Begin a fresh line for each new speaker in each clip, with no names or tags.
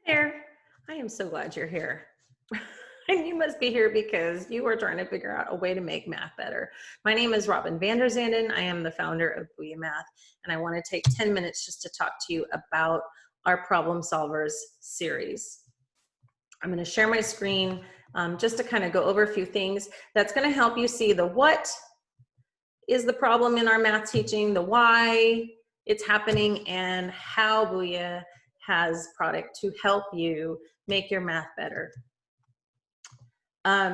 There. I am so glad you're here. And you must be here because you are trying to figure out a way to make math better. My name is Robin van der Zanden. I am the founder of Booyah Math, and I want to take 10 minutes just to talk to you about our Problem Solvers series. I'm going to share my screen just to kind of go over a few things. That's going to help you see the what is the problem in our math teaching, the why it's happening, and how Booyah has product to help you make your math better.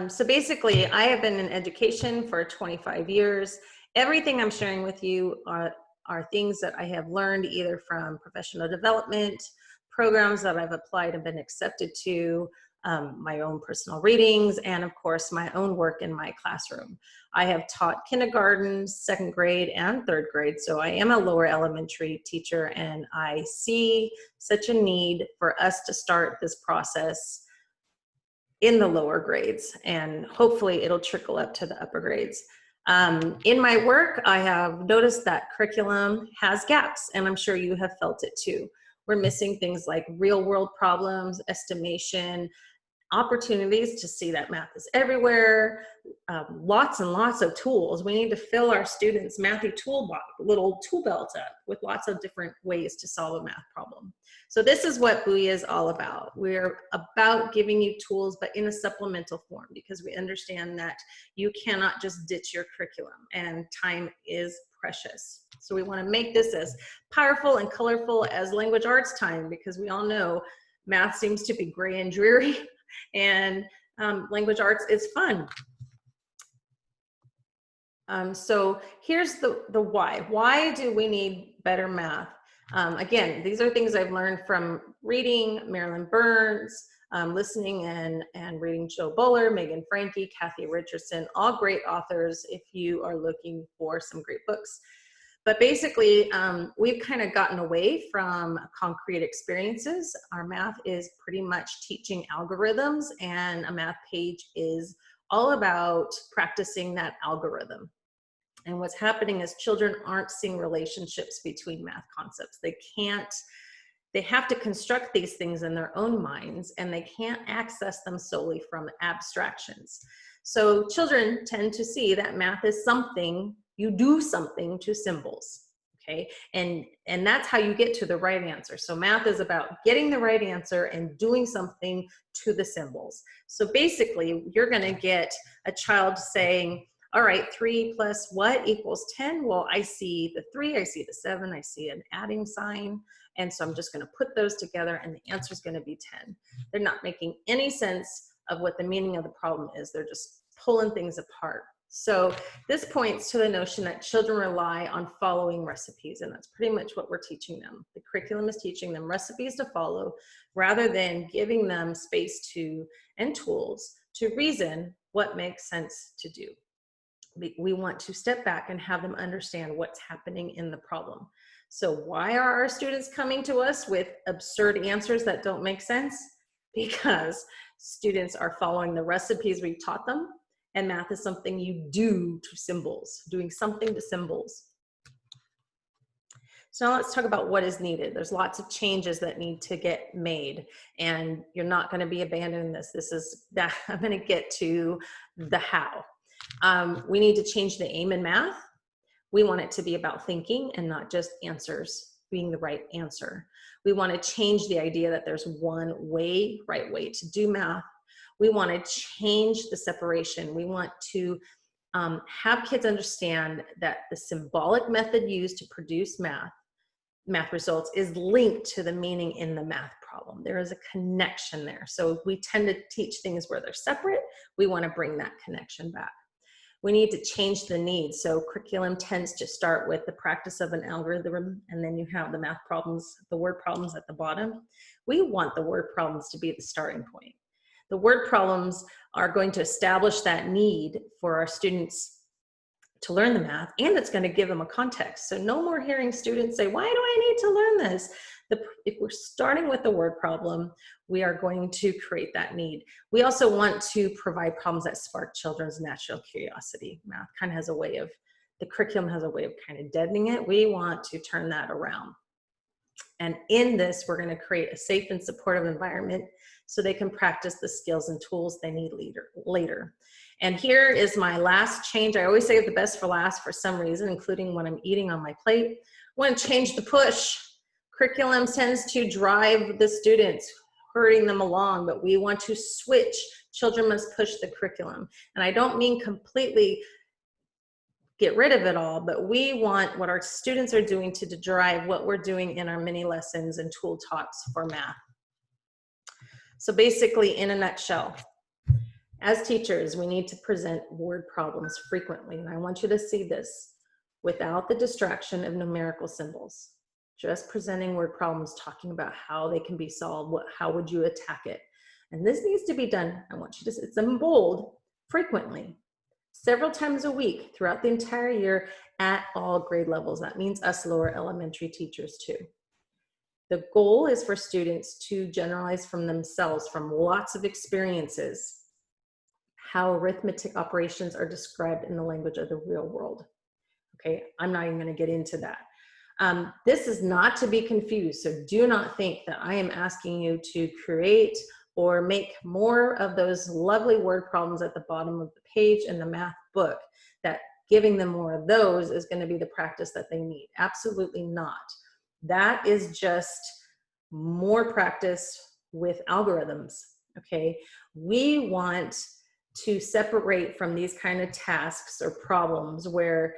So basically, I have been in education for 25 years. Everything I'm sharing with you are things that I have learned either from professional development, programs that I've applied and been accepted to, my own personal readings, and of course, my own work in my classroom. I have taught kindergarten, second grade, and third grade, so I am a lower elementary teacher, and I see such a need for us to start this process in the lower grades, and hopefully it'll trickle up to the upper grades. In my work, I have noticed that curriculum has gaps, and I'm sure you have felt it too. We're missing things like real world problems, estimation, opportunities to see that math is everywhere, lots and lots of tools. We need to fill our students' mathy little tool belt up with lots of different ways to solve a math problem. So this is what Booyah is all about. We're about giving you tools, but in a supplemental form, because we understand that you cannot just ditch your curriculum, and time is precious. So we want to make this as powerful and colorful as language arts time, because we all know math seems to be gray and dreary, and language arts is fun. So here's the why. Why do we need better math? Again, these are things I've learned from reading Marilyn Burns, listening and reading Joe Buller, Megan Franke, Kathy Richardson, all great authors if you are looking for some great books. But basically, we've kind of gotten away from concrete experiences. Our math is pretty much teaching algorithms, and a math page is all about practicing that algorithm. And what's happening is children aren't seeing relationships between math concepts. They have to construct these things in their own minds, and they can't access them solely from abstractions. So children tend to see that math is something, you do something to symbols, okay? And that's how you get to the right answer. So math is about getting the right answer and doing something to the symbols. So basically, you're gonna get a child saying, all right, 3 plus what equals 10? Well, I see the 3, I see the 7, I see an adding sign, and so I'm just gonna put those together and the answer is gonna be 10. They're not making any sense of what the meaning of the problem is. They're just pulling things apart. So this points to the notion that children rely on following recipes, and that's pretty much what we're teaching them. The curriculum is teaching them recipes to follow rather than giving them space to and tools to reason what makes sense to do. We want to step back and have them understand what's happening in the problem. So why are our students coming to us with absurd answers that don't make sense? Because students are following the recipes we taught them, and math is something you do to symbols, doing something to symbols. So now let's talk about what is needed. There's lots of changes that need to get made, and you're not going to be abandoning this. I'm going to get to the how. We need to change the aim in math. We want it to be about thinking and not just answers being the right answer. We want to change the idea that there's one right way to do math. We want to change the separation. We want to have kids understand that the symbolic method used to produce math results is linked to the meaning in the math problem. There is a connection there. So we tend to teach things where they're separate. We want to bring that connection back. We need to change the needs. So curriculum tends to start with the practice of an algorithm, and then you have the math problems, the word problems at the bottom. We want the word problems to be the starting point. The word problems are going to establish that need for our students to learn the math, and it's going to give them a context. So no more hearing students say, why do I need to learn this? If we're starting with the word problem, we are going to create that need. We also want to provide problems that spark children's natural curiosity. Math kind of has a way of, the curriculum has a way of kind of deadening it. We want to turn that around. And in this, we're going to create a safe and supportive environment so they can practice the skills and tools they need later. And here is my last change. I always save the best for last for some reason, including when I'm eating on my plate. I want to change the push. Curriculum tends to drive the students, hurrying them along, but we want to switch. Children must push the curriculum. And I don't mean completely get rid of it all, but we want what our students are doing to drive what we're doing in our mini lessons and tool talks for math. So basically, in a nutshell, as teachers, we need to present word problems frequently. And I want you to see this without the distraction of numerical symbols. Just presenting word problems, talking about how they can be solved, how would you attack it. And this needs to be done, I want you to, it's in bold, frequently, several times a week throughout the entire year at all grade levels. That means us lower elementary teachers too. The goal is for students to generalize from themselves, from lots of experiences, how arithmetic operations are described in the language of the real world. Okay, I'm not even going to get into that. This is not to be confused, so do not think that I am asking you to create or make more of those lovely word problems at the bottom of the page in the math book, that giving them more of those is going to be the practice that they need. Absolutely not. That is just more practice with algorithms, okay? We want to separate from these kind of tasks or problems where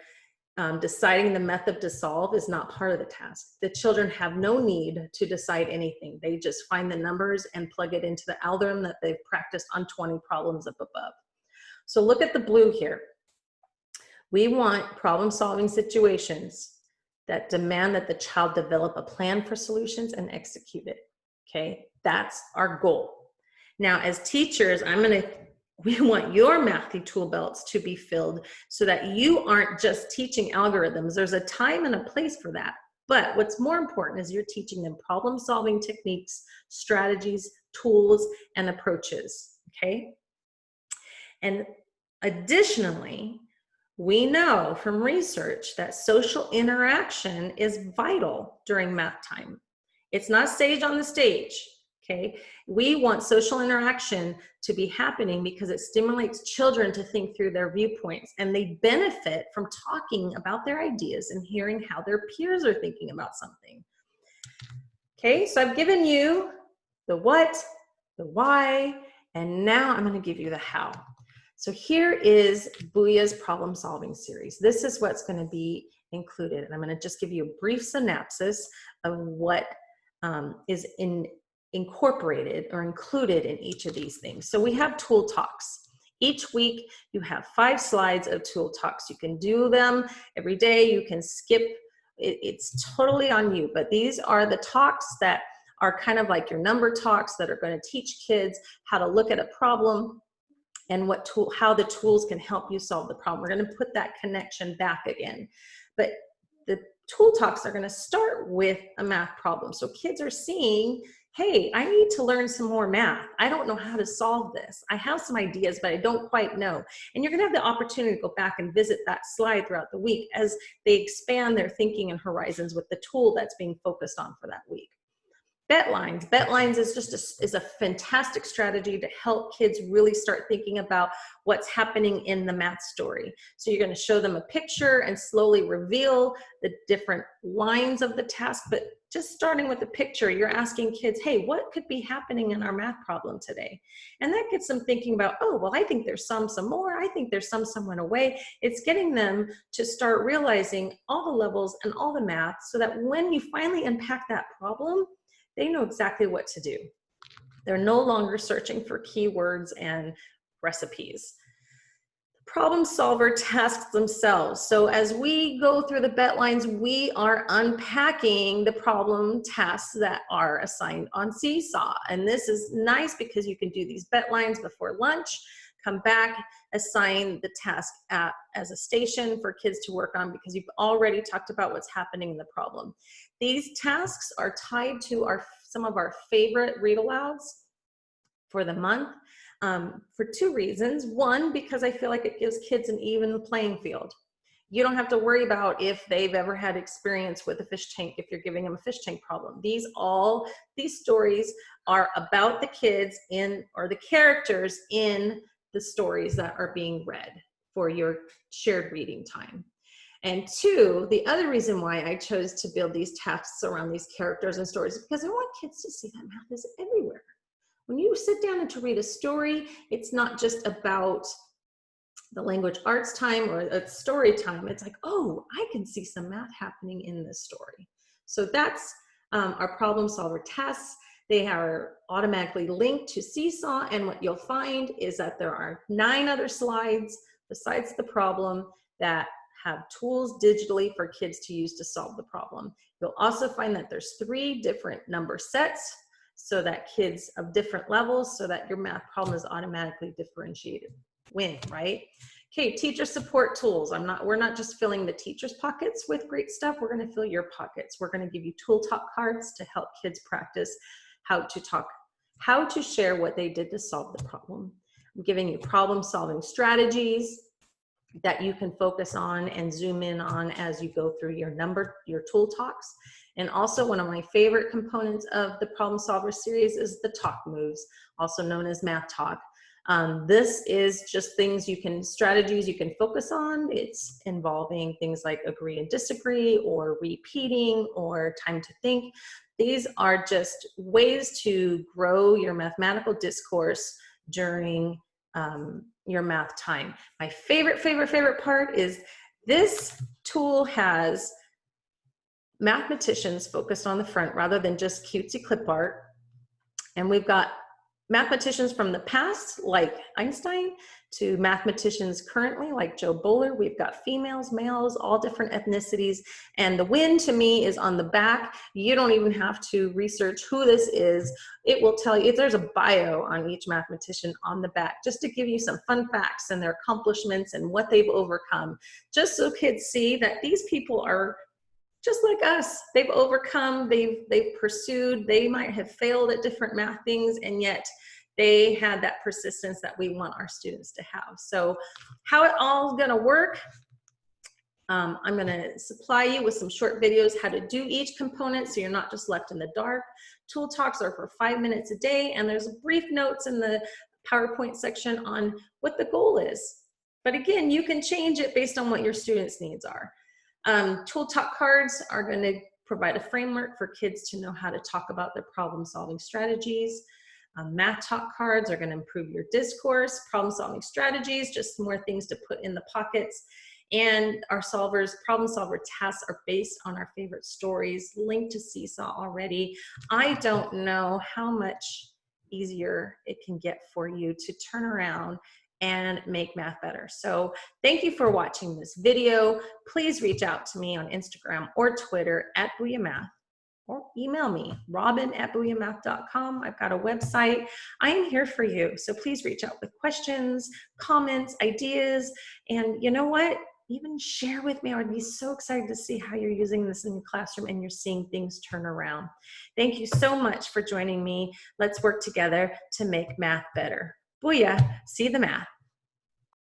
deciding the method to solve is not part of the task. The children have no need to decide anything. They just find the numbers and plug it into the algorithm that they've practiced on 20 problems up above. So look at the blue here. We want problem-solving situations that demand that the child develop a plan for solutions and execute it, okay? That's our goal. Now, as teachers, we want your mathy tool belts to be filled so that you aren't just teaching algorithms. There's a time and a place for that. But what's more important is you're teaching them problem-solving techniques, strategies, tools, and approaches, okay? And additionally, we know from research that social interaction is vital during math time. It's not sage on the stage, okay? We want social interaction to be happening because it stimulates children to think through their viewpoints, and they benefit from talking about their ideas and hearing how their peers are thinking about something. Okay, so I've given you the what, the why, and now I'm going to give you the how. So here is Booyah's problem solving series. This is what's going to be included. And I'm going to just give you a brief synopsis of what is incorporated or included in each of these things. So we have tool talks. Each week you have 5 slides of tool talks. You can do them every day. You can skip. It's totally on you. But these are the talks that are kind of like your number talks that are going to teach kids how to look at a problem and how the tools can help you solve the problem. We're going to put that connection back again. But the tool talks are going to start with a math problem. So kids are seeing, hey, I need to learn some more math. I don't know how to solve this. I have some ideas, but I don't quite know. And you're going to have the opportunity to go back and visit that slide throughout the week as they expand their thinking and horizons with the tool that's being focused on for that week. Bet lines. Bet lines is just a fantastic strategy to help kids really start thinking about what's happening in the math story. So you're going to show them a picture and slowly reveal the different lines of the task, but just starting with the picture, you're asking kids, hey, what could be happening in our math problem today? And that gets them thinking about, oh, well, I think there's some more. I think there's some went away. It's getting them to start realizing all the levels and all the math so that when you finally unpack that problem, they know exactly what to do. They're no longer searching for keywords and recipes. Problem solver tasks themselves. So as we go through the bet lines, we are unpacking the problem tasks that are assigned on Seesaw. And this is nice because you can do these bet lines before lunch, come back, assign the task as a station for kids to work on because you've already talked about what's happening in the problem. These tasks are tied to some of our favorite read alouds for the month for 2 reasons. One, because I feel like it gives kids an even playing field. You don't have to worry about if they've ever had experience with a fish tank if you're giving them a fish tank problem. These stories are about the kids or the characters in the stories that are being read for your shared reading time. And two, the other reason why I chose to build these tasks around these characters and stories is because I want kids to see that math is everywhere. When you sit down and to read a story, it's not just about the language arts time or a story time. It's like, oh, I can see some math happening in this story. So that's our problem solver tests. They are automatically linked to Seesaw, and what you'll find is that there are 9 other slides besides the problem that have tools digitally for kids to use to solve the problem. You'll also find that there's 3 different number sets so that kids of different levels, so that your math problem is automatically differentiated. Win, right? Okay, teacher support tools. We're not just filling the teacher's pockets with great stuff, we're gonna fill your pockets. We're gonna give you tool talk cards to help kids practice how to share what they did to solve the problem. I'm giving you problem solving strategies that you can focus on and zoom in on as you go through your tool talks. And also, one of my favorite components of the problem solver series is the talk moves, also known as math talk. This is just strategies you can focus on. It's involving things like agree and disagree, or repeating, or time to think. These are just ways to grow your mathematical discourse during your math time. My favorite part is this tool has mathematicians focused on the front rather than just cutesy clip art. And we've got mathematicians from the past, like Einstein, to mathematicians currently, like Joe Bowler. We've got females, males, all different ethnicities. And the win to me is on the back. You don't even have to research who this is. It will tell you, there's a bio on each mathematician on the back, just to give you some fun facts and their accomplishments and what they've overcome, just so kids see that these people are just like us. They've overcome, they've pursued, they might have failed at different math things, and yet they had that persistence that we want our students to have. So how it all is gonna work, I'm gonna supply you with some short videos how to do each component so you're not just left in the dark. Tool talks are for 5 minutes a day, and there's brief notes in the PowerPoint section on what the goal is. But again, you can change it based on what your students' needs are. Tool talk cards are going to provide a framework for kids to know how to talk about their problem solving strategies. Math talk cards are going to improve your discourse. Problem solving strategies, just more things to put in the pockets. And our problem solver tests are based on our favorite stories, linked to Seesaw already. I don't know how much easier it can get for you to turn around and make math better. So thank you for watching this video. Please reach out to me on Instagram or Twitter at Booyah Math, or email me, robin@booyahmath.com. I've got a website. I am here for you. So please reach out with questions, comments, ideas, and you know what? Even share with me. I would be so excited to see how you're using this in your classroom and you're seeing things turn around. Thank you so much for joining me. Let's work together to make math better. Booyah, see the math.